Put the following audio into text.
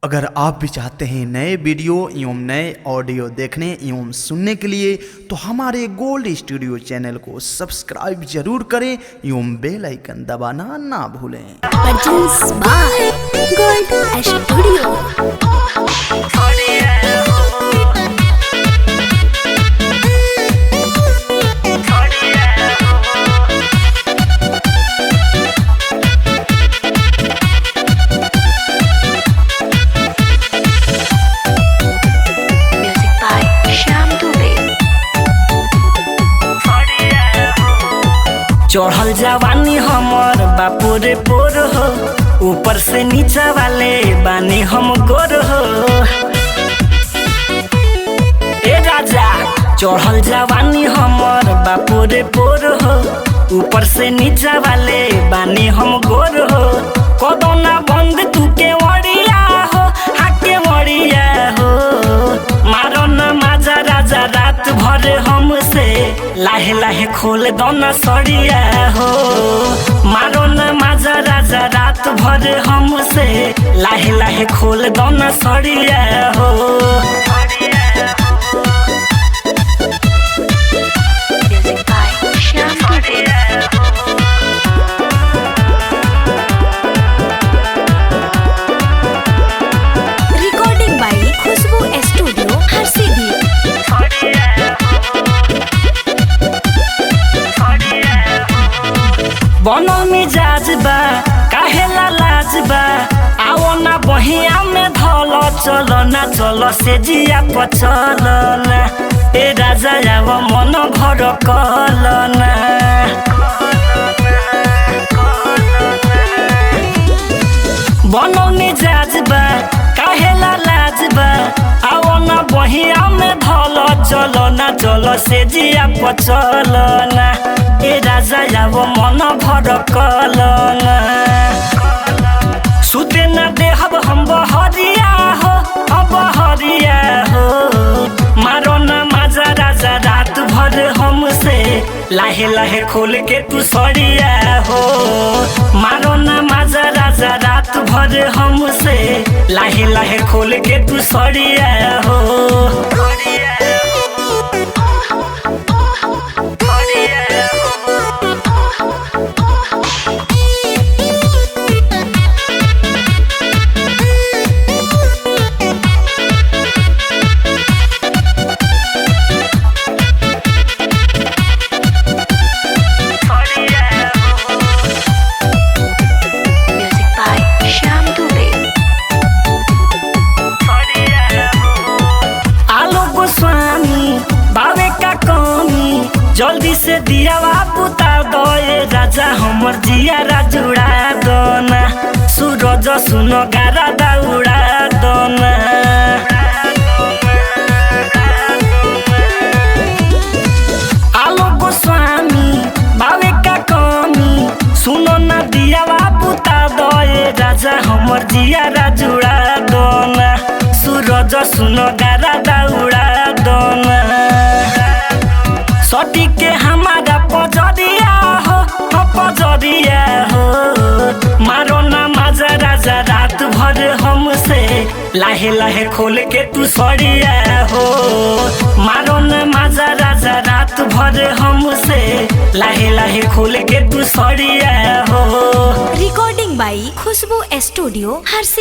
अगर आप भी चाहते हैं नए वीडियो एवं नए ऑडियो देखने एवं सुनने के लिए तो हमारे गोल्ड स्टूडियो चैनल को सब्सक्राइब जरूर करें एवं बेल आइकन दबाना ना भूलें। Produced by Gold Studio। चढ़ल जवानी हमर बापुरे पोर हो, ऊपर से नीचा वाले बानी हम गोर हो। ए राजा चढ़ल जवानी हमर बापुरे पोर हो, ऊपर से नीचा वाले बानी हम गोर हो। कदोना बंद तू के वड़िया हो, हाके वड़िया हो। मारो न माजा राजा रात भर हमसे, लाहे लाहे खोल दोना सड़िया हो। मारो न माजा राजा रात भर हमसे, लाहे लाहे खोल दोना सड़िया हो। Recording by Khushboo studio Harsiddhi. बनल मिजाज बा काहेला लाज बा, आओ ना बहिया में धल चल ना चल से जिया पचल ना। ए राजा आव मन भर कल ना। बनल मिजाज बा काहेला लाज बा, आओ ना बहिया में धल चल ना चल से जिया पचल ना। ए राजा आव मन भर कल ना। सुते न देहब हम बहरिया हो, बहरिया हो। मारो न माजा राजा रात भर हमसे, लाहे लाहे खोल के तू सड़िया हो। मारो न माजा राजा रात भर हमसे, लाहे लाहे खोल के तू सड़िया हो। जल्दी से दिया बुता दो ए राजा, हमर जिया जुड़ा दो ना। सूरज सुनो गारा दौड़ा दो ना। आलो गोस्वामी बावे का कमी, सुनो ना दिया बुता दो ए राजा, हमर जिया जुड़ा दो ना। सूरज सुनो गारा दौड़ा दो ना। सटी के हमारा पजरिया हो, पजरिया हो। मारो ना माजा राजा रात भर हमसे, लाहे लाहे खोल के तू सड़िया हो। मारो ना माजा राजा रात भर हमसे, लाहे लाहे खोल के तू सड़िया हो। Recording by Khushboo studio Harsiddhi.